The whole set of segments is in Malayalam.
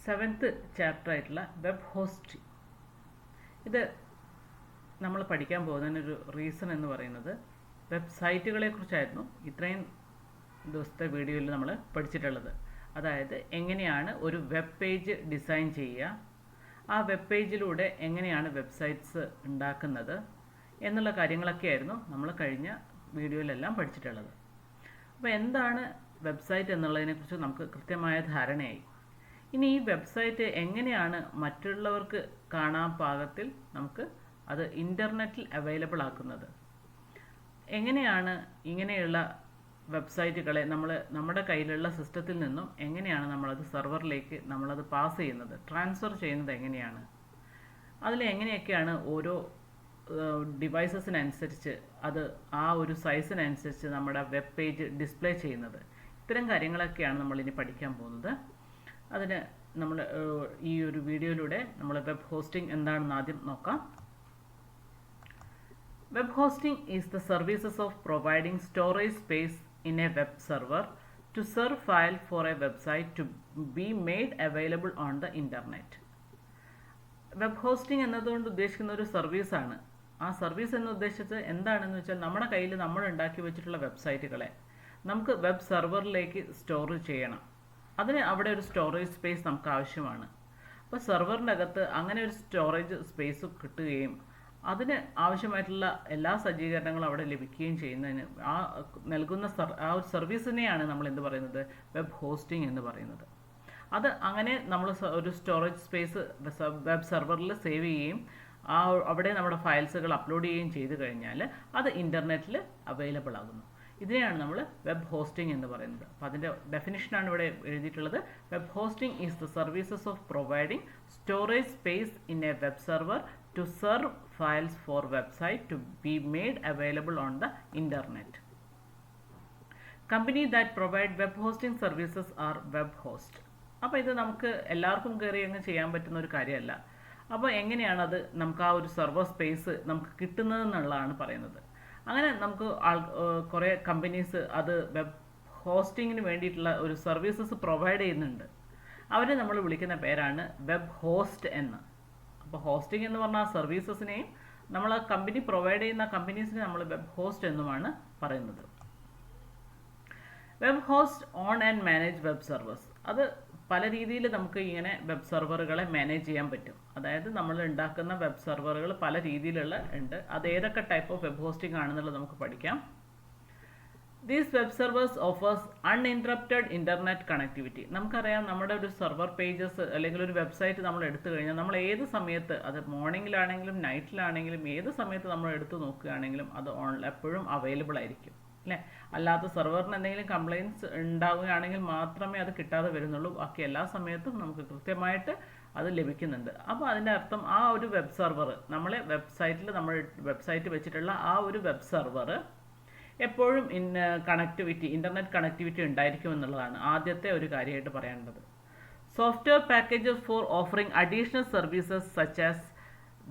സെവൻത്ത് ചാപ്റ്റർ ആയിട്ടുള്ള വെബ് ഹോസ്റ്റിംഗ്. ഇത് നമ്മൾ പഠിക്കാൻ പോകുന്നതിനൊരു റീസൺ എന്ന് പറയുന്നത് വെബ്സൈറ്റുകളെ കുറിച്ചായിരുന്നു ഇത്രയും ദിവസത്തെ വീഡിയോയിൽ നമ്മൾ പഠിച്ചിട്ടുള്ളത്. അതായത് എങ്ങനെയാണ് ഒരു വെബ് പേജ് ഡിസൈൻ ചെയ്യുക, ആ വെബ് പേജിലൂടെ എങ്ങനെയാണ് വെബ്സൈറ്റ്സ് ഉണ്ടാക്കുന്നത് എന്നുള്ള കാര്യങ്ങളൊക്കെയായിരുന്നു നമ്മൾ കഴിഞ്ഞ വീഡിയോയിലെല്ലാം പഠിച്ചിട്ടുള്ളത്. അപ്പോൾ എന്താണ് വെബ്സൈറ്റ് എന്നുള്ളതിനെക്കുറിച്ച് നമുക്ക് കൃത്യമായ ധാരണയായി. ഇനി ഈ വെബ്സൈറ്റ് എങ്ങനെയാണ് മറ്റുള്ളവർക്ക് കാണാൻ പാകത്തിൽ നമുക്ക് അത് ഇൻ്റർനെറ്റിൽ അവൈലബിൾ ആക്കുന്നത്, എങ്ങനെയാണ് ഇങ്ങനെയുള്ള വെബ്സൈറ്റുകളെ നമ്മുടെ കയ്യിലുള്ള സിസ്റ്റത്തിൽ നിന്നും എങ്ങനെയാണ് നമ്മളത് സെർവറിലേക്ക് നമ്മളത് പാസ് ചെയ്യുന്നത്, ട്രാൻസ്ഫർ ചെയ്യുന്നത് എങ്ങനെയാണ്, അതിൽ എങ്ങനെയൊക്കെയാണ് ഓരോ ഡിവൈസസിനനുസരിച്ച് അത് ആ ഒരു സൈസിനനുസരിച്ച് നമ്മുടെ വെബ് പേജ് ഡിസ്പ്ലേ ചെയ്യുന്നത്, ഇത്തരം കാര്യങ്ങളൊക്കെയാണ് നമ്മളിനി പഠിക്കാൻ പോകുന്നത്. അതിന് നമ്മൾ ഈ ഒരു വീഡിയോയിലൂടെ നമ്മൾ വെബ് ഹോസ്റ്റിംഗ് എന്താണെന്ന് ആദ്യം നോക്കാം. Web hosting is the services of providing storage space in a web server to serve file for a website to be made available on the internet. Web hosting എന്നതുകൊണ്ട് ഉദ്ദേശിക്കുന്ന ഒരു സർവീസാണ്. ആ സർവീസ് എന്ന് ഉദ്ദേശിച്ചത് എന്താണെന്ന് വെച്ചാൽ നമ്മുടെ കയ്യിൽ നമ്മൾ ഉണ്ടാക്കി വെച്ചിട്ടുള്ള വെബ്സൈറ്റുകളെ നമുക്ക് വെബ് സെർവറിലേക്ക് സ്റ്റോർ ചെയ്യണം. അതിന് അവിടെ ഒരു സ്റ്റോറേജ് സ്പേസ് നമുക്ക് ആവശ്യമാണ്. അപ്പോൾ സെർവറിൻ്റെ അകത്ത് അങ്ങനെ ഒരു സ്റ്റോറേജ് സ്പേസ് കിട്ടുകയും അതിന് ആവശ്യമായിട്ടുള്ള എല്ലാ സജ്ജീകരണങ്ങളും അവിടെ ലഭിക്കുകയും ചെയ്യുന്നതിന് നൽകുന്ന ആ ഒരു സർവീസിനെയാണ് നമ്മൾ എന്ത് പറയുന്നത്, വെബ് ഹോസ്റ്റിംഗ് എന്ന് പറയുന്നത്. അത് അങ്ങനെ നമ്മൾ ഒരു സ്റ്റോറേജ് സ്പേസ് വെബ് സെർവറിൽ സേവ് ചെയ്യുകയും അവിടെ നമ്മുടെ ഫയൽസുകൾ അപ്ലോഡ് ചെയ്യുകയും ചെയ്തു കഴിഞ്ഞാൽ അത് ഇൻ്റർനെറ്റിൽ അവൈലബിൾ ആകുന്നു. ഇതിനെയാണ് നമ്മൾ വെബ് ഹോസ്റ്റിംഗ് എന്ന് പറയുന്നത്. അപ്പോൾ അതിൻ്റെ ഡെഫിനിഷനാണ് ഇവിടെ എഴുതിയിട്ടുള്ളത്. Web hosting is the services of providing storage space in A web server to serve files for website to be made available on the internet. Company that provide web hosting services are web host. അപ്പോൾ ഇത് നമുക്ക് എല്ലാവർക്കും കയറി അങ്ങ് ചെയ്യാൻ പറ്റുന്ന ഒരു കാര്യമല്ല. അപ്പോൾ എങ്ങനെയാണത് നമുക്ക് ആ ഒരു സെർവർ സ്പേസ് നമുക്ക് കിട്ടുന്നതെന്നുള്ളതാണ് പറയുന്നത്. അങ്ങനെ നമുക്ക് കുറേ കമ്പനീസ് അത് വെബ് ഹോസ്റ്റിങ്ങിന് വേണ്ടിയിട്ടുള്ള ഒരു സർവീസസ് പ്രൊവൈഡ് ചെയ്യുന്നുണ്ട്. അവരെ നമ്മൾ വിളിക്കുന്ന പേരാണ് വെബ് ഹോസ്റ്റ് എന്ന്. അപ്പോൾ ഹോസ്റ്റിംഗ് എന്ന് പറഞ്ഞാൽ സർവീസസിനെയും നമ്മൾ കമ്പനി പ്രൊവൈഡ് ചെയ്യുന്ന കമ്പനീസിനെ നമ്മൾ വെബ് ഹോസ്റ്റ് എന്നുമാണ് പറയുന്നത്. Web host on and manage web servers. അത് പല രീതിയിൽ നമുക്ക് ഇങ്ങനെ വെബ് സെർവറുകളെ മാനേജ് ചെയ്യാൻ പറ്റും. അതായത് നമ്മൾ ഉണ്ടാക്കുന്ന വെബ് സെർവറുകൾ പല രീതിയിലുള്ള ഉണ്ട്. അത് ഏതൊക്കെ ടൈപ്പ് ഓഫ് വെബ് ഹോസ്റ്റിംഗ് ആണെന്നുള്ളത് നമുക്ക് പഠിക്കാം. These web servers offers uninterrupted internet connectivity. നമുക്കറിയാം നമ്മുടെ ഒരു സെർവർ പേജസ് അല്ലെങ്കിൽ ഒരു വെബ്സൈറ്റ് നമ്മൾ എടുത്തു കഴിഞ്ഞാൽ നമ്മൾ ഏത് സമയത്ത്, അത് മോർണിംഗിലാണെങ്കിലും നൈറ്റിലാണെങ്കിലും ഏത് സമയത്ത് നമ്മൾ എടുത്ത് നോക്കുകയാണെങ്കിലും അത് എപ്പോഴും അവൈലബിൾ ആയിരിക്കും അല്ലേ. അല്ലാത്ത സെർവറിന് എന്തെങ്കിലും കംപ്ലയിൻറ്റ്സ് ഉണ്ടാവുകയാണെങ്കിൽ മാത്രമേ അത് കിട്ടാതെ വരുന്നുള്ളൂ. ബാക്കി എല്ലാ സമയത്തും നമുക്ക് കൃത്യമായിട്ട് അത് ലഭിക്കുന്നുണ്ട്. അപ്പോൾ അതിൻ്റെ അർത്ഥം ആ ഒരു വെബ് സെർവർ നമ്മളെ വെബ്സൈറ്റിൽ നമ്മൾ വെബ്സൈറ്റ് വെച്ചിട്ടുള്ള ആ ഒരു വെബ് സെർവർ എപ്പോഴും ഇൻ്റർനെറ്റ് കണക്ടിവിറ്റി ഉണ്ടായിരിക്കും എന്നുള്ളതാണ് ആദ്യത്തെ ഒരു കാര്യമായിട്ട് പറയാനുള്ളത്. Software packages for offering additional services such as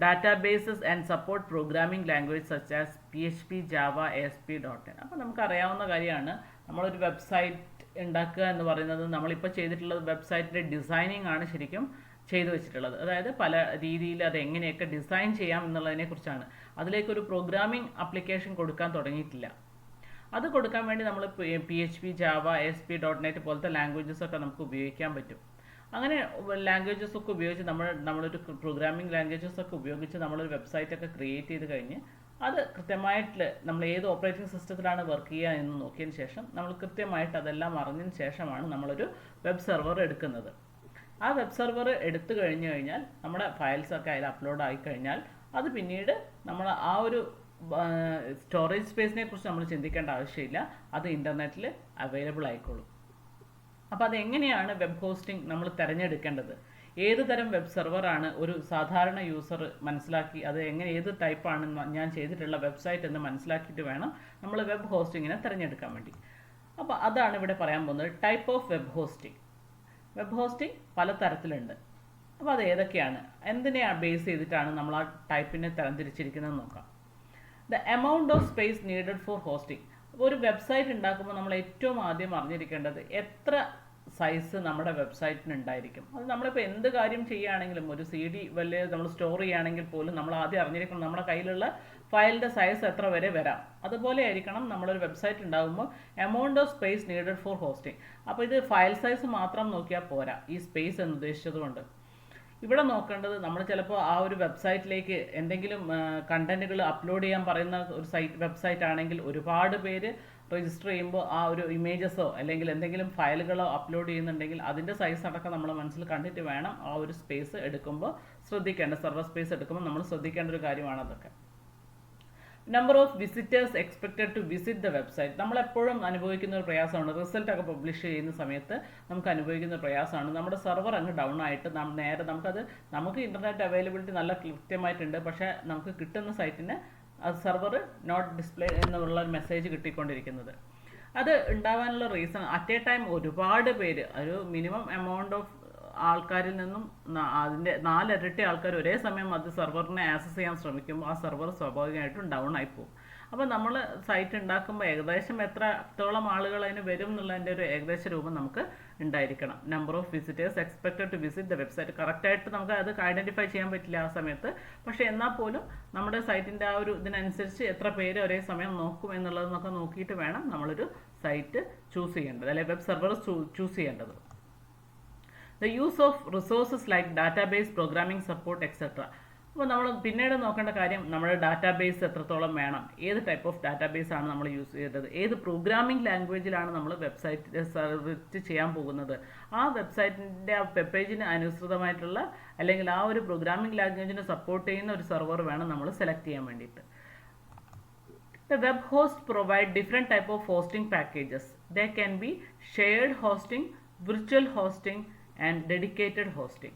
databases and support programming language such as PHP, Java, ASP.NET. അപ്പോൾ നമുക്കറിയാവുന്ന കാര്യമാണ്, നമ്മളൊരു വെബ്സൈറ്റ് ഉണ്ടാക്കുക എന്ന് പറയുന്നത് നമ്മളിപ്പോൾ ചെയ്തിട്ടുള്ളത് വെബ്സൈറ്റിൻ്റെ ഡിസൈനിങ് ആണ് ശരിക്കും ചെയ്തു വെച്ചിട്ടുള്ളത്. അതായത് പല രീതിയിൽ അത് എങ്ങനെയൊക്കെ ഡിസൈൻ ചെയ്യാം എന്നുള്ളതിനെക്കുറിച്ചാണ്. അതിലേക്കൊരു പ്രോഗ്രാമിംഗ് ആപ്ലിക്കേഷൻ കൊടുക്കാൻ തുടങ്ങിയിട്ടില്ല. അത് കൊടുക്കാൻ വേണ്ടി നമ്മൾ PHP, Java, ASP.NET പോലത്തെ ലാംഗ്വേജസ് ഒക്കെ നമുക്ക് ഉപയോഗിക്കാൻ പറ്റും. അങ്ങനെ ലാംഗ്വേജസ് ഒക്കെ ഉപയോഗിച്ച് നമ്മളൊരു പ്രോഗ്രാമിംഗ് ലാംഗ്വേജസ് ഒക്കെ ഉപയോഗിച്ച് നമ്മളൊരു വെബ്സൈറ്റ് ഒക്കെ ക്രിയേറ്റ് ചെയ്ത് കഴിഞ്ഞ് അത് കൃത്യമായിട്ട് നമ്മൾ ഏത് ഓപ്പറേറ്റിംഗ് സിസ്റ്റത്തിലാണ് വർക്ക് ചെയ്യുക എന്ന് നോക്കിയതിന് ശേഷം നമ്മൾ കൃത്യമായിട്ട് അതെല്ലാം അറിഞ്ഞതിന് ശേഷമാണ് നമ്മളൊരു വെബ് സെർവർ എടുക്കുന്നത്. ആ വെബ് സെർവർ എടുത്തു കഴിഞ്ഞു കഴിഞ്ഞാൽ നമ്മുടെ ഫയൽസൊക്കെ അതിൽ അപ്ലോഡ് ആയി കഴിഞ്ഞാൽ അത് പിന്നീട് നമ്മൾ ആ ഒരു സ്റ്റോറേജ് സ്പേസിനെ കുറിച്ച് നമ്മൾ ചിന്തിക്കേണ്ട ആവശ്യമില്ല, അത് ഇൻ്റർനെറ്റിൽ അവൈലബിൾ ആയിക്കോളും. അപ്പോൾ അതെങ്ങനെയാണ് വെബ് ഹോസ്റ്റിംഗ് നമ്മൾ തിരഞ്ഞെടുക്കേണ്ടത്, ഏത് തരം വെബ് സെർവറാണ് ഒരു സാധാരണ യൂസർ മനസ്സിലാക്കി അത് ഏത് ടൈപ്പാണ് ഞാൻ ചെയ്തിട്ടുള്ള വെബ്സൈറ്റ് എന്ന് മനസ്സിലാക്കിയിട്ട് വേണം നമ്മൾ വെബ് ഹോസ്റ്റിങ്ങിനെ തിരഞ്ഞെടുക്കാൻ വേണ്ടി. അപ്പോൾ അതാണ് ഇവിടെ പറയാൻ പോകുന്നത്, type of web hosting. Web hosting പല തരത്തിലുണ്ട്. അപ്പോൾ അത് ഏതൊക്കെയാണ്, എന്തിനെ ബേസ് ചെയ്തിട്ടാണ് നമ്മൾ ആ ടൈപ്പിനെ തരംതിരിച്ചിരിക്കുന്നത് നോക്കാം. The amount of space needed for hosting. അപ്പോൾ ഒരു വെബ്സൈറ്റ് ഉണ്ടാക്കുമ്പോൾ നമ്മൾ ഏറ്റവും ആദ്യം അറിഞ്ഞിരിക്കേണ്ടത് എത്ര സൈസ് നമ്മുടെ വെബ്സൈറ്റിന് ഉണ്ടായിരിക്കും. അത് നമ്മളിപ്പോൾ എന്ത് കാര്യം ചെയ്യുകയാണെങ്കിലും, ഒരു CD വലിയ നമ്മൾ സ്റ്റോർ ചെയ്യുകയാണെങ്കിൽ പോലും നമ്മൾ ആദ്യം അറിഞ്ഞിരിക്കണം നമ്മുടെ കയ്യിലുള്ള ഫയലിൻ്റെ സൈസ് എത്ര വരെ വരാം. അതുപോലെ ആയിരിക്കണം നമ്മളൊരു വെബ്സൈറ്റ് ഉണ്ടാകുമ്പോൾ amount of space needed for hosting. അപ്പോൾ ഇത് ഫയൽ സൈസ് മാത്രം നോക്കിയാൽ പോരാ, ഈ സ്പേസ് എന്ന് ഉദ്ദേശിച്ചത് കൊണ്ട്. ഇവിടെ നോക്കേണ്ടത് നമ്മൾ ചിലപ്പോൾ ആ ഒരു വെബ്സൈറ്റിലേക്ക് എന്തെങ്കിലും കണ്ടന്റുകൾ അപ്ലോഡ് ചെയ്യാൻ പറയുന്ന ഒരു വെബ്സൈറ്റ് ആണെങ്കിൽ ഒരുപാട് പേര് രജിസ്റ്റർ ചെയ്യുമ്പോൾ ആ ഒരു ഇമേജസോ അല്ലെങ്കിൽ എന്തെങ്കിലും ഫയലുകളോ അപ്ലോഡ് ചെയ്യുന്നുണ്ടെങ്കിൽ അതിൻ്റെ സൈസ് അടക്കം നമ്മൾ മനസ്സിൽ കണ്ടിട്ട് വേണം ആ ഒരു സ്പേസ് എടുക്കുമ്പോൾ സെർവർ സ്പേസ് എടുക്കുമ്പോൾ നമ്മൾ ശ്രദ്ധിക്കേണ്ട ഒരു കാര്യമാണ് അതൊക്കെ. Number of visitors expected to visit the website. നമ്മളെപ്പോഴും അനുഭവിക്കുന്ന ഒരു പ്രയാസമാണ്, റിസൾട്ടൊക്കെ പബ്ലിഷ് ചെയ്യുന്ന സമയത്ത് നമുക്ക് അനുഭവിക്കുന്ന പ്രയാസമാണ് നമ്മുടെ സെർവർ അങ്ങ് ഡൗൺ ആയിട്ട് നമുക്ക് ഇൻ്റർനെറ്റ് അവൈലബിലിറ്റി നല്ല കൃത്യമായിട്ടുണ്ട്, പക്ഷേ നമുക്ക് കിട്ടുന്ന സൈറ്റിന് സെർവർ നോട്ട് ഡിസ്പ്ലേ എന്നുള്ള ഒരു മെസ്സേജ് കിട്ടിക്കൊണ്ടിരിക്കുന്നത്. അത് ഉണ്ടാവാനുള്ള റീസൺ അറ്റ് എ ടൈം ഒരുപാട് പേര്, ഒരു മിനിമം എമൗണ്ട് ഓഫ് ആൾക്കാരിൽ നിന്നും അതിൻ്റെ 4 ഇരട്ടി ആൾക്കാർ ഒരേ സമയം അത് സെർവറിനെ ആക്സസ് ചെയ്യാൻ ശ്രമിക്കുമ്പോൾ ആ സെർവർ സ്വാഭാവികമായിട്ടും ഡൗൺ ആയി പോകും. അപ്പോൾ നമ്മൾ സൈറ്റ് ഉണ്ടാക്കുമ്പോൾ ഏകദേശം എത്രത്തോളം ആളുകൾ അതിന് വരും എന്നുള്ളതിൻ്റെ ഒരു ഏകദേശ രൂപം നമുക്ക് ഉണ്ടായിരിക്കണം. Number of visitors expected to visit the website. കറക്റ്റായിട്ട് നമുക്ക് അത് ഐഡൻറ്റിഫൈ ചെയ്യാൻ പറ്റില്ല ആ സമയത്ത്, പക്ഷേ എന്നാൽ പോലും നമ്മുടെ സൈറ്റിൻ്റെ ആ ഒരു ഇതിനനുസരിച്ച് എത്ര പേര് ഒരേ സമയം നോക്കും എന്നുള്ളതെന്നൊക്കെ നോക്കിയിട്ട് വേണം നമ്മളൊരു സൈറ്റ് ചൂസ് ചെയ്യേണ്ടത്, അല്ലെങ്കിൽ വെബ് സെർവർ ചൂസ് ചെയ്യേണ്ടത്. The use of resources like database, programming support, etc. അപ്പോൾ നമ്മൾ പിന്നീട് നോക്കേണ്ട കാര്യം നമ്മുടെ ഡാറ്റാബേസ് എത്രത്തോളം വേണം, ഏത് ടൈപ്പ് ഓഫ് ഡാറ്റാബേസ് ആണ് നമ്മൾ യൂസ് ചെയ്തത്, ഏത് പ്രോഗ്രാമിംഗ് ലാംഗ്വേജിലാണ് നമ്മൾ വെബ്സൈറ്റ് സെർച്ച് ചെയ്യാൻ പോകുന്നത്, ആ വെബ്സൈറ്റിൻ്റെ ആ വെബ് പേജിന് അനുസൃതമായിട്ടുള്ള അല്ലെങ്കിൽ ആ ഒരു പ്രോഗ്രാമിംഗ് ലാംഗ്വേജിനെ സപ്പോർട്ട് ചെയ്യുന്ന ഒരു സെർവർ വേണം നമ്മൾ സെലക്ട് ചെയ്യാൻ വേണ്ടിയിട്ട്. The web host provide different type of hosting packages. They can be shared hosting, virtual hosting and dedicated hosting.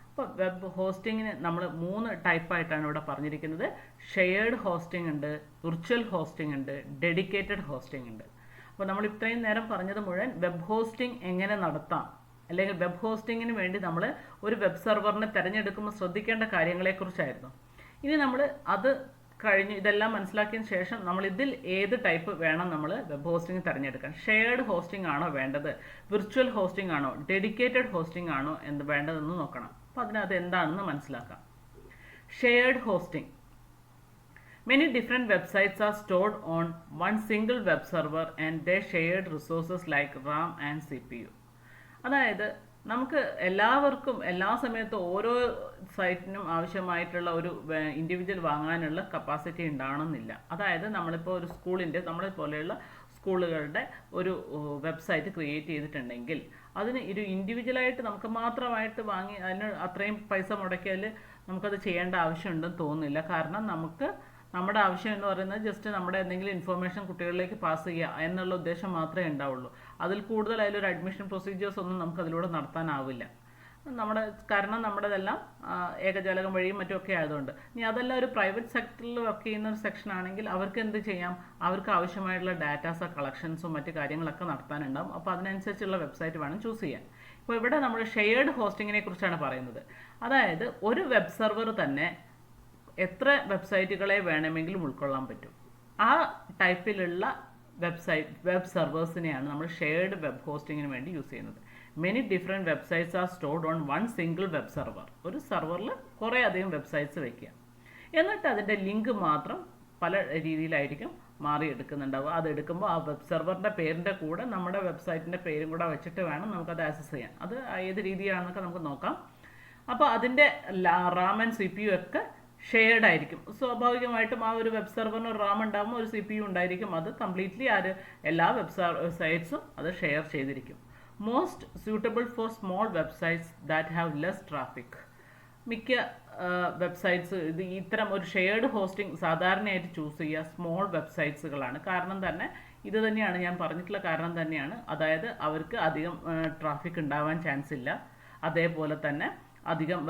അപ്പോൾ വെബ് ഹോസ്റ്റിങ്ങിന് നമ്മൾ 3 ടൈപ്പായിട്ടാണ് ഇവിടെ പറഞ്ഞിരിക്കുന്നത്. ഷെയർഡ് ഹോസ്റ്റിംഗ് ഉണ്ട്, വിർച്വൽ ഹോസ്റ്റിംഗ് ഉണ്ട്, ഡെഡിക്കേറ്റഡ് ഹോസ്റ്റിംഗ് ഉണ്ട്. അപ്പോൾ നമ്മൾ ഇത്രയും നേരം പറഞ്ഞത് മുഴുവൻ വെബ് ഹോസ്റ്റിംഗ് എങ്ങനെ നടത്താം, അല്ലെങ്കിൽ വെബ് ഹോസ്റ്റിങ്ങിന് വേണ്ടി നമ്മൾ ഒരു വെബ് സെർവറിനെ തിരഞ്ഞെടുക്കുമ്പോൾ ശ്രദ്ധിക്കേണ്ട കാര്യങ്ങളെക്കുറിച്ചായിരുന്നു. ഇനി നമ്മൾ അത് കഴിഞ്ഞ് ഇതെല്ലാം മനസ്സിലാക്കിയതിന് ശേഷം നമ്മൾ ഇതിൽ ഏത് ടൈപ്പ് വേണം നമ്മൾ വെബ് ഹോസ്റ്റിംഗ് തിരഞ്ഞെടുക്കാൻ. ഷെയർഡ് ഹോസ്റ്റിംഗ് ആണോ വേണ്ടത്, വിർച്വൽ ഹോസ്റ്റിംഗ് ആണോ, ഡെഡിക്കേറ്റഡ് ഹോസ്റ്റിംഗ് ആണോ എന്ന് വേണ്ടതെന്ന് നോക്കണം. അപ്പോൾ അതിനകത്ത് എന്താണെന്ന് മനസ്സിലാക്കാം. Shared hosting. Many different websites are stored on one single web server and they shared resources like RAM and CPU. അതായത് നമുക്ക് എല്ലാവർക്കും എല്ലാ സമയത്തും ഓരോ സൈറ്റിനും ആവശ്യമായിട്ടുള്ള ഒരു ഇൻഡിവിജ്വൽ വാങ്ങാനുള്ള കപ്പാസിറ്റി ഉണ്ടാവണമെന്നില്ല. അതായത് നമ്മളിപ്പോൾ ഒരു സ്കൂളിൻ്റെ, നമ്മളെ പോലെയുള്ള സ്കൂളുകളുടെ ഒരു വെബ്സൈറ്റ് ക്രിയേറ്റ് ചെയ്തിട്ടുണ്ടെങ്കിൽ അതിന് ഒരു ഇൻഡിവിജ്വലായിട്ട് നമുക്ക് മാത്രമായിട്ട് വാങ്ങി അതിന് അത്രയും പൈസ മുടക്കിയാൽ നമുക്കത് ചെയ്യേണ്ട ആവശ്യമുണ്ടെന്ന് തോന്നുന്നില്ല. കാരണം നമ്മുടെ ആവശ്യം എന്ന് പറയുന്നത് ജസ്റ്റ് നമ്മുടെ എന്തെങ്കിലും ഇൻഫർമേഷൻ കുട്ടികളിലേക്ക് പാസ് ചെയ്യുക എന്നുള്ള ഉദ്ദേശം മാത്രമേ ഉണ്ടാവുള്ളൂ. അതിൽ കൂടുതൽ അതിലൊരു അഡ്മിഷൻ പ്രൊസീജിയേഴ്സ് ഒന്നും നമുക്ക് അതിലൂടെ നടത്താനാവില്ല. കാരണം നമ്മുടെതെല്ലാം ഏകജാലകം വഴിയും മറ്റുമൊക്കെ ആയതുകൊണ്ട്. ഇനി അതെല്ലാം ഒരു പ്രൈവറ്റ് സെക്ടറിൽ വർക്ക് ചെയ്യുന്ന ഒരു സെക്ഷൻ ആണെങ്കിൽ അവർക്ക് എന്ത് ചെയ്യാം, അവർക്ക് ആവശ്യമായിട്ടുള്ള ഡാറ്റാസ് കളക്ഷൻസും മറ്റു കാര്യങ്ങളൊക്കെ നടത്താനുണ്ടാകും. അപ്പോൾ അതിനനുസരിച്ചുള്ള വെബ്സൈറ്റ് വേണം ചൂസ് ചെയ്യാൻ. ഇപ്പോൾ ഇവിടെ നമ്മൾ ഷെയർഡ് ഹോസ്റ്റിങ്ങിനെ കുറിച്ചാണ് പറയുന്നത്. അതായത് ഒരു വെബ് സെർവർ തന്നെ എത്ര വെബ്സൈറ്റുകളെ വേണമെങ്കിലും ഉൾക്കൊള്ളാൻ പറ്റും. ആ ടൈപ്പിലുള്ള വെബ് സെർവേഴ്സിനെയാണ് നമ്മൾ ഷെയർഡ് വെബ് ഹോസ്റ്റിങ്ങിന് വേണ്ടി യൂസ് ചെയ്യുന്നത്. Many different websites R stored on one single web server. ഒരു സെർവറിൽ കുറേ അധികം വെബ്സൈറ്റ്സ് വയ്ക്കുക, എന്നിട്ട് അതിൻ്റെ ലിങ്ക് മാത്രം പല രീതിയിലായിരിക്കും മാറിയെടുക്കുന്നുണ്ടാവുക. അതെടുക്കുമ്പോൾ ആ വെബ് സെർവറിൻ്റെ പേരിൻ്റെ കൂടെ നമ്മുടെ വെബ്സൈറ്റിൻ്റെ പേരും കൂടെ വെച്ചിട്ട് വേണം നമുക്കത് ആക്സസ് ചെയ്യാൻ. അത് ഏത് രീതിയാണെന്നൊക്കെ നമുക്ക് നോക്കാം. അപ്പോൾ അതിൻ്റെ റാം ആൻഡ് CPU ഒക്കെ ഷെയർഡ് ആയിരിക്കും. സ്വാഭാവികമായിട്ടും ആ ഒരു വെബ് സെർവറിന് ഒരു റാം ഉണ്ടാകുമ്പോൾ ഒരു CPU ഉണ്ടായിരിക്കും. അത് കംപ്ലീറ്റ്ലി എല്ലാ വെബ്സൈറ്റ്സും അത് ഷെയർ ചെയ്തിരിക്കും. Most suitable for small websites that have less traffic. മിക്ക വെബ്സൈറ്റ്സ് ഇത്തരം ഒരു ഷെയർഡ് ഹോസ്റ്റിംഗ് സാധാരണയായിട്ട് ചൂസ് ചെയ്യുക സ്മോൾ വെബ്സൈറ്റ്സുകളാണ്. കാരണം തന്നെ ഇത് തന്നെയാണ് ഞാൻ പറഞ്ഞിട്ടുള്ള കാരണം തന്നെയാണ്. അതായത് അവർക്ക് അധികം ട്രാഫിക് ഉണ്ടാവാൻ ചാൻസ് ഇല്ല. അതേപോലെ തന്നെ അധികം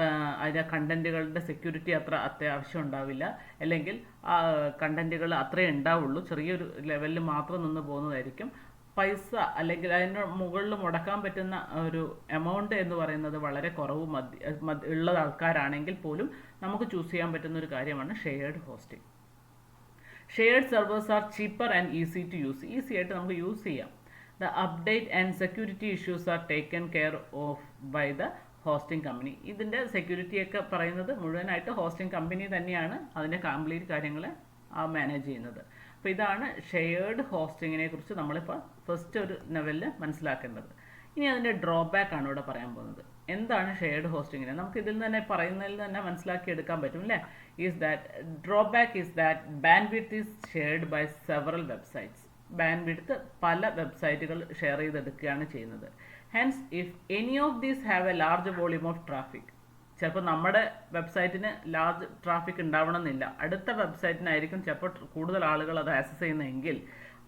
അതിൻ്റെ കണ്ടൻറ്റുകളുടെ സെക്യൂരിറ്റി അത്ര അത്യാവശ്യം ഉണ്ടാവില്ല. അല്ലെങ്കിൽ ആ കണ്ടൻറ്റുകൾ അത്രയേ ഉണ്ടാവുള്ളൂ, ചെറിയൊരു ലെവലിൽ മാത്രം നിന്ന് പോകുന്നതായിരിക്കും. പൈസ അല്ലെങ്കിൽ അതിന് മുകളിൽ മുടക്കാൻ പറ്റുന്ന ഒരു എമൗണ്ട് എന്ന് പറയുന്നത് വളരെ കുറവ് ഉള്ള ആൾക്കാരാണെങ്കിൽ പോലും നമുക്ക് ചൂസ് ചെയ്യാൻ പറ്റുന്ന ഒരു കാര്യമാണ് shared hosting. Shared servers are cheaper and easy to use. Easy ആയിട്ട് നമുക്ക് യൂസ് ചെയ്യാം. The update and security issues are taken care of by the hosting company. ഇതിൻ്റെ സെക്യൂരിറ്റിയൊക്കെ പറയുന്നത് മുഴുവനായിട്ട് ഹോസ്റ്റിംഗ് കമ്പനി തന്നെയാണ് അതിൻ്റെ കംപ്ലീറ്റ് കാര്യങ്ങൾ മാനേജ് ചെയ്യുന്നത്. അപ്പോൾ ഇതാണ് ഷെയർഡ് ഹോസ്റ്റിങ്ങിനെ കുറിച്ച് നമ്മളിപ്പോൾ ഫസ്റ്റ് ഒരു ലെവലിൽ മനസ്സിലാക്കേണ്ടത്. ഇനി അതിൻ്റെ ഡ്രോബാക്ക് ആണ് ഇവിടെ പറയാൻ പോകുന്നത്. എന്താണ് ഷെയർഡ് ഹോസ്റ്റിങ്ങിന്? നമുക്ക് ഇതിൽ തന്നെ പറയുന്നതിൽ തന്നെ മനസ്സിലാക്കി എടുക്കാൻ പറ്റും അല്ലേ? Is that drawback is that bandwidth is shared by several websites. Bandwidth പല വെബ്സൈറ്റുകൾ ഷെയർ ചെയ്തെടുക്കുകയാണ് ചെയ്യുന്നത്. Hence if any of these have a large volume of traffic, ചിലപ്പോൾ നമ്മുടെ വെബ്സൈറ്റിന് ലാർജ് ട്രാഫിക് ഉണ്ടാവണമെന്നില്ല, അടുത്ത വെബ്സൈറ്റിനായിരിക്കും ചിലപ്പോൾ കൂടുതൽ ആളുകൾ അത് ആക്സസ് ചെയ്യുന്നതെങ്കിൽ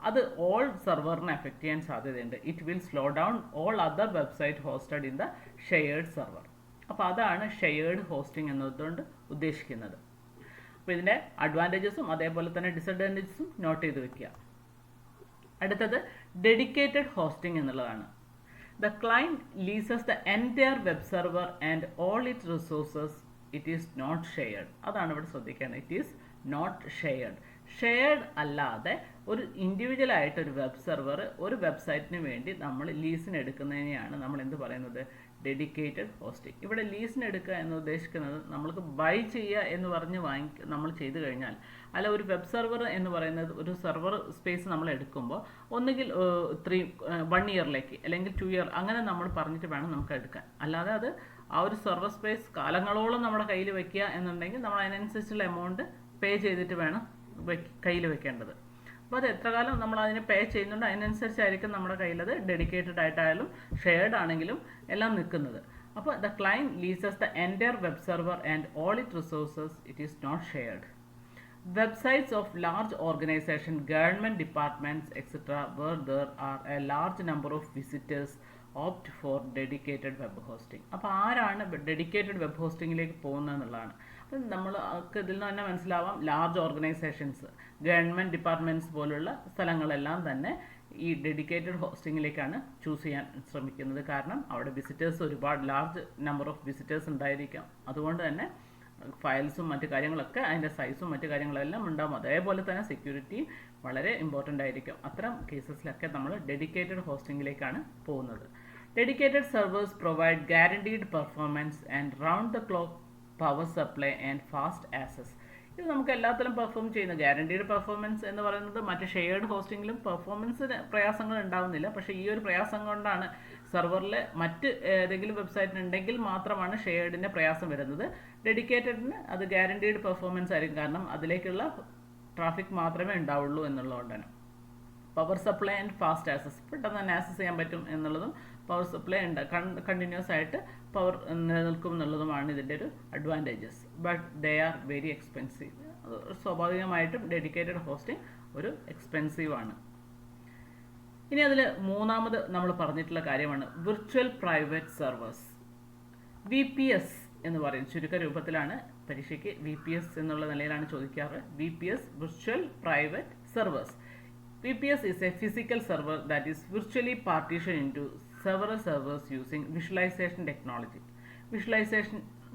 അത് ഓൾ സെർവറിനെ എഫക്റ്റ് ചെയ്യാൻ സാധ്യതയുണ്ട്. It will slow down all other website hosted in the shared server. അപ്പോൾ അതാണ് ഷെയർഡ് ഹോസ്റ്റിംഗ് എന്നതുകൊണ്ട് ഉദ്ദേശിക്കുന്നത്. അപ്പോൾ ഇതിൻ്റെ അഡ്വാൻറ്റേജസും അതേപോലെ തന്നെ ഡിസഡ്വാൻറ്റേജസും നോട്ട് ചെയ്ത് വെക്കുക. അടുത്തത് ഡെഡിക്കേറ്റഡ് ഹോസ്റ്റിംഗ് എന്നുള്ളതാണ്. The client leases the entire web server and all its resources. It is not shared. അതാണ് ഇവിടെ ശ്രദ്ധിക്കേണ്ടത്. It is not shared. Shared അല്ലാതെ ഒരു ഇൻഡിവിജ്വൽ ആയിട്ട് ഒരു വെബ് സെർവർ ഒരു വെബ്സൈറ്റിന് വേണ്ടി നമ്മൾ ലീസിന് എടുക്കുന്നതിനെയാണ് നമ്മൾ എന്ത് പറയുന്നത്? Dedicated hosting. ഇവിടെ ലീസിന് എടുക്കുക എന്ന് ഉദ്ദേശിക്കുന്നത് നമ്മൾക്ക് ബൈ ചെയ്യുക എന്ന് പറഞ്ഞ് നമ്മൾ ചെയ്തു കഴിഞ്ഞാൽ, അല്ല ഒരു വെബ് സെർവർ എന്ന് പറയുന്നത് ഒരു സെർവർ സ്പേസ് നമ്മൾ എടുക്കുമ്പോൾ ഒന്നുകിൽ 1 ഇയറിലേക്ക് അല്ലെങ്കിൽ 2 ഇയർ അങ്ങനെ നമ്മൾ പറഞ്ഞിട്ട് വേണം നമുക്ക് എടുക്കാൻ. അല്ലാതെ അത് ആ ഒരു സെർവർ സ്പേസ് കാലങ്ങളോളം നമ്മുടെ കയ്യിൽ വെക്കുക എന്നുണ്ടെങ്കിൽ നമ്മൾ അതിനനുസരിച്ചുള്ള എമൗണ്ട് പേ ചെയ്തിട്ട് വേണം കയ്യിൽ വെക്കേണ്ടത്. അപ്പോൾ അത് എത്ര കാലം നമ്മൾ അതിനെ പേ ചെയ്യുന്നുണ്ട് അതിനനുസരിച്ചായിരിക്കും നമ്മുടെ കയ്യിലത് ഡെഡിക്കേറ്റഡ് ആയിട്ടായാലും ഷെയർഡ് ആണെങ്കിലും എല്ലാം നിൽക്കുന്നത്. അപ്പോൾ the client leases the entire web server and all it resources. It is not shared. Websites of large organizations, government departments, etc., where there are a large number of visitors, opt for dedicated web hosting. അപ്പോൾ ആരാണ് ഡെഡിക്കേറ്റഡ് വെബ് ഹോസ്റ്റിങ്ങിലേക്ക് പോകുന്നത് എന്നുള്ളതാണ്. അപ്പം നമ്മൾക്ക് ഇതിൽ നിന്ന് തന്നെ മനസ്സിലാവാം, ലാർജ് ഓർഗനൈസേഷൻസ്, ഗവൺമെൻറ് ഡിപ്പാർട്ട്മെൻറ്റ്സ് പോലുള്ള സ്ഥലങ്ങളെല്ലാം തന്നെ ഈ ഡെഡിക്കേറ്റഡ് ഹോസ്റ്റിങ്ങിലേക്കാണ് ചൂസ് ചെയ്യാൻ ശ്രമിക്കുന്നത്. കാരണം അവിടെ വിസിറ്റേഴ്സ് ഒരുപാട് ലാർജ് നമ്പർ ഓഫ് വിസിറ്റേഴ്സ് ഉണ്ടായിരിക്കാം. അതുകൊണ്ട് തന്നെ ഫയൽസും മറ്റു കാര്യങ്ങളൊക്കെ അതിൻ്റെ സൈസും മറ്റു കാര്യങ്ങളെല്ലാം ഉണ്ടാകും. അതേപോലെ തന്നെ സെക്യൂരിറ്റി വളരെ ഇമ്പോർട്ടൻ്റ് ആയിരിക്കും. അത്തരം കേസസിലൊക്കെ നമ്മൾ ഡെഡിക്കേറ്റഡ് ഹോസ്റ്റിങ്ങിലേക്കാണ് പോകുന്നത്. Dedicated servers provide guaranteed performance and round the clock power supply and fast access. ഇത് നമുക്ക് എല്ലാത്തിലും പെർഫോം ചെയ്യുന്ന ഗ്യാരണ്ടീഡ് പെർഫോമൻസ് എന്ന് പറയുന്നത് മറ്റ് ഷെയർഡ് ഹോസ്റ്റിങ്ങിലും പെർഫോമൻസിന് പ്രയാസങ്ങൾ ഉണ്ടാവുന്നില്ല. പക്ഷേ ഈ ഒരു പ്രയാസം കൊണ്ടാണ് സെർവറിൽ മറ്റ് ഏതെങ്കിലും വെബ്സൈറ്റിന് ഉണ്ടെങ്കിൽ മാത്രമാണ് ഷെയർഡിൻ്റെ പ്രയാസം വരുന്നത്. ഡെഡിക്കേറ്റഡിന് അത് ഗ്യാരണ്ടീഡ് പെർഫോമൻസ് ആയിരിക്കും. കാരണം അതിലേക്കുള്ള ട്രാഫിക് മാത്രമേ ഉണ്ടാവുള്ളൂ എന്നുള്ളതുകൊണ്ടാണ്. Power supply and fast access, പെട്ടെന്ന് തന്നെ ആക്സസ് ചെയ്യാൻ പറ്റും എന്നുള്ളതും പവർ സപ്ലൈ ഉണ്ട്, കണ്ടിന്യൂസ് ആയിട്ട് പവർ നിലനിൽക്കും എന്നുള്ളതുമാണ് ഇതിൻ്റെ ഒരു advantages. But they are very expensive. അത് സ്വാഭാവികമായിട്ടും ഡെഡിക്കേറ്റഡ് ഹോസ്റ്റിംഗ് ഒരു എക്സ്പെൻസീവ് ആണ്. ഇനി അതിൽ മൂന്നാമത് നമ്മൾ പറഞ്ഞിട്ടുള്ള കാര്യമാണ് വിർച്വൽ പ്രൈവറ്റ് സെർവേഴ്സ്. VPS എന്ന് പറയും. ചുരുക്ക രൂപത്തിലാണ് പരീക്ഷയ്ക്ക് VPS എന്നുള്ള നിലയിലാണ് ചോദിക്കാറ്. VPS, virtual private servers. VPS is a physical server that is virtually partitioned into several servers using visualization technology.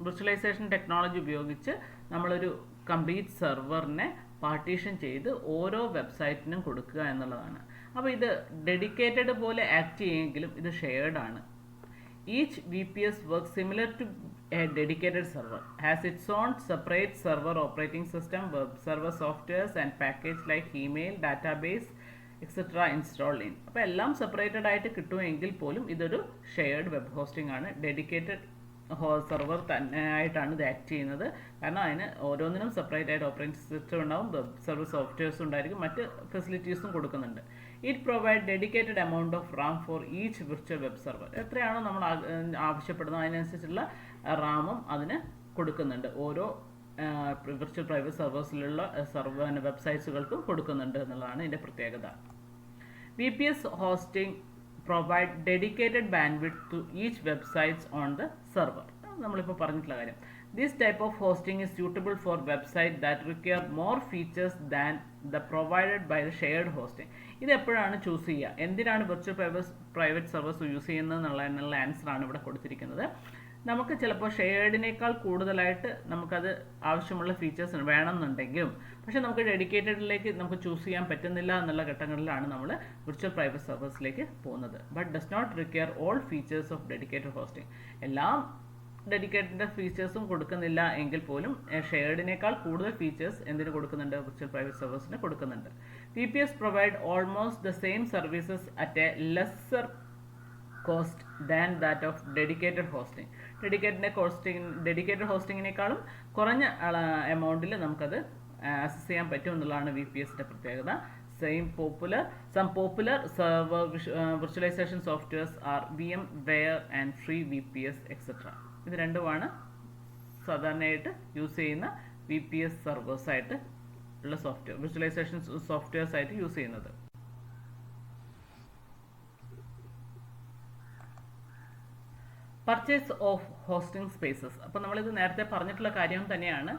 Visualisation technology ഉപയോഗിച്ച് നമ്മളൊരു കംപ്ലീറ്റ് സെർവറിനെ പാർട്ടീഷൻ ചെയ്ത് ഓരോ വെബ്സൈറ്റിനും കൊടുക്കുക എന്നുള്ളതാണ്. അപ്പോൾ ഇത് ഡെഡിക്കേറ്റഡ് പോലെ ആക്ട് ചെയ്യുമെങ്കിലും ഇത് ഷെയർഡ് ആണ്. Each VPS works similar to a dedicated server, has its own separate server operating system, web server softwares and package like email, database, etc. installed in. അപ്പോൾ എല്ലാം സെപ്പറേറ്റഡ് ആയിട്ട് കിട്ടുമെങ്കിൽ പോലും ഇതൊരു ഷെയർഡ് വെബ് ഹോസ്റ്റിംഗ് ആണ്. ഡെഡിക്കേറ്റഡ് സെർവർ തന്നെ ആയിട്ടാണ് ഇത് ആക്ട് ചെയ്യുന്നത്. കാരണം അതിന് ഓരോന്നിനും സെപ്പറേറ്റ് ആയിട്ട് ഓപ്പറേറ്റിംഗ് സിസ്റ്റം ഉണ്ടാവും, വെബ് സർവർ സോഫ്റ്റ്വെയർസും ഉണ്ടായിരിക്കും, മറ്റ് ഫെസിലിറ്റീസും കൊടുക്കുന്നുണ്ട്. It provide dedicated amount of Ram for each virtual web server. എത്രയാണോ നമ്മൾ ആവശ്യപ്പെടുന്നത് അതിനനുസരിച്ചുള്ള റാമും അതിന് കൊടുക്കുന്നുണ്ട്. ഓരോ വിർച്വൽ പ്രൈവറ്റ് സെർവേഴ്സിലുള്ള വെബ്സൈറ്റ്സുകൾക്കും കൊടുക്കുന്നുണ്ട് എന്നുള്ളതാണ് ഇതിൻ്റെ പ്രത്യേകത. VPS hosting provide dedicated bandwidth to each websites on the server. നമ്മളിപ്പോൾ പറഞ്ഞിട്ടുള്ള കാര്യം. This type of hosting is suitable for websites that require more features than the provided by the shared hosting. ഇത് എപ്പോഴാണ് ചൂസ് ചെയ്യുക, എന്തിനാണ് വിർച്വൽ പ്രൈവറ്റ് സെർവേഴ്സ് യൂസ് ചെയ്യുന്നത് എന്നുള്ള ആൻസറാണ് ഇവിടെ കൊടുത്തിരിക്കുന്നത്. നമുക്ക് ചിലപ്പോൾ ഷെയർഡിനേക്കാൾ കൂടുതലായിട്ട് നമുക്കത് ആവശ്യമുള്ള ഫീച്ചേഴ്സ് വേണമെന്നുണ്ടെങ്കിലും പക്ഷെ നമുക്ക് ഡെഡിക്കേറ്റഡിലേക്ക് നമുക്ക് ചൂസ് ചെയ്യാൻ പറ്റുന്നില്ല എന്നുള്ള ഘട്ടങ്ങളിലാണ് നമ്മൾ വിർച്വൽ പ്രൈവറ്റ് സെർവേഴ്സിലേക്ക് പോകുന്നത്. But does not require all features of dedicated hosting. എല്ലാം ഡെഡിക്കേറ്റഡ് ഫീച്ചേഴ്സും കൊടുക്കുന്നില്ല എങ്കിൽ പോലും ഷെയർഡിനേക്കാൾ കൂടുതൽ ഫീച്ചേഴ്സ് എന്തിനു കൊടുക്കുന്നുണ്ട്? വിർച്വൽ പ്രൈവറ്റ് സെർവേഴ്സിന് കൊടുക്കുന്നുണ്ട്. VPS provide almost the same services at a lesser cost than that of dedicated hosting. Dedicated ഹോസ്റ്റിങ്ങിനേക്കാളും കുറഞ്ഞ എമൗണ്ടിൽ നമുക്കത് ആക്സസ് ചെയ്യാൻ പറ്റും എന്നുള്ളതാണ് VPSന്റെ പ്രത്യേകത. Some popular server virtualization softwares are VMware and FreeVPS etc. ഇത് രണ്ടുമാണ് സാധാരണയായിട്ട് യൂസ് ചെയ്യുന്ന VPS സെർവേഴ്സ് ആയിട്ട് ഉള്ള സോഫ്റ്റ്വെയർ, വിർച്വലൈസേഷൻ സോഫ്റ്റ്വെയർസ് ആയിട്ട് യൂസ് ചെയ്യുന്നത്. Purchase of hosting spaces. അപ്പോൾ നമ്മളിത് നേരത്തെ പറഞ്ഞിട്ടുള്ള കാര്യം തന്നെയാണ്.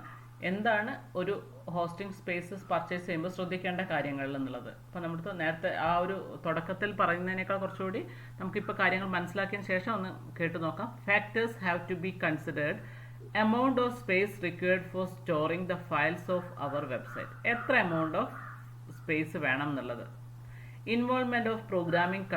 എന്താണ് ഒരു ഹോസ്റ്റിംഗ് സ്പേസസ് പർച്ചേസ് ചെയ്യുമ്പോൾ ശ്രദ്ധിക്കേണ്ട കാര്യങ്ങൾ എന്നുള്ളത്. അപ്പോൾ നമ്മുടെ നേരത്തെ ആ ഒരു തുടക്കത്തിൽ പറയുന്നതിനേക്കാൾ കുറച്ചുകൂടി നമുക്കിപ്പോൾ കാര്യങ്ങൾ മനസ്സിലാക്കിയതിന് ശേഷം ഒന്ന് കേട്ടു നോക്കാം. Factors have to be considered. Amount of space required for storing the files of our website. എത്ര എമൗണ്ട് ഓഫ് സ്പേസ് വേണം എന്നുള്ളത്. ഇൻവോൾവ്മെന്റ് ഓഫ് പ്രോഗ്രാമിംഗ്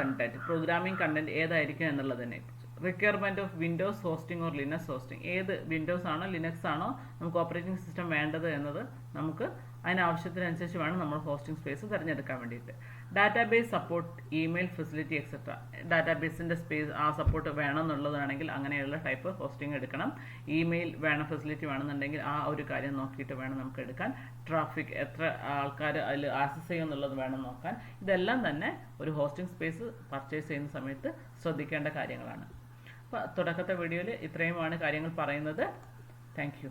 കണ്ടന്റ് ഏതായിരിക്കും എന്നുള്ളതിനെ കുറിച്ച്. Requirement of Windows hosting or Linux hosting. ഏത് വിൻഡോസ് ആണോ ലിനക്സ് ആണോ നമുക്ക് ഓപ്പറേറ്റിംഗ് സിസ്റ്റം വേണ്ടത് എന്നത് നമുക്ക് അതിനാവശ്യത്തിനനുസരിച്ച് വേണം നമ്മൾ ഹോസ്റ്റിംഗ് സ്പേസ് തിരഞ്ഞെടുക്കാൻ വേണ്ടിയിട്ട്. Database support, email facility etcetera. ഡാറ്റാബേസിൻ്റെ സ്പേസ് ആ സപ്പോർട്ട് വേണമെന്നുള്ളതാണെങ്കിൽ അങ്ങനെയുള്ള ടൈപ്പ് ഹോസ്റ്റിംഗ് എടുക്കണം. ഇമെയിൽ ഫെസിലിറ്റി വേണമെന്നുണ്ടെങ്കിൽ ആ ഒരു കാര്യം നോക്കിയിട്ട് വേണം നമുക്ക് എടുക്കാൻ. ട്രാഫിക്, എത്ര ആൾക്കാർ അതിൽ ആക്സസ് ചെയ്യുമെന്നുള്ളത് വേണം നോക്കാൻ. ഇതെല്ലാം തന്നെ ഒരു ഹോസ്റ്റിംഗ് സ്പേസ് പർച്ചേസ് ചെയ്യുന്ന സമയത്ത് ശ്രദ്ധിക്കേണ്ട കാര്യങ്ങളാണ്. അപ്പോൾ തുടക്കത്തെ വീഡിയോയിൽ ഇത്രയുമാണ് കാര്യങ്ങൾ പറയുന്നത്. Thank you.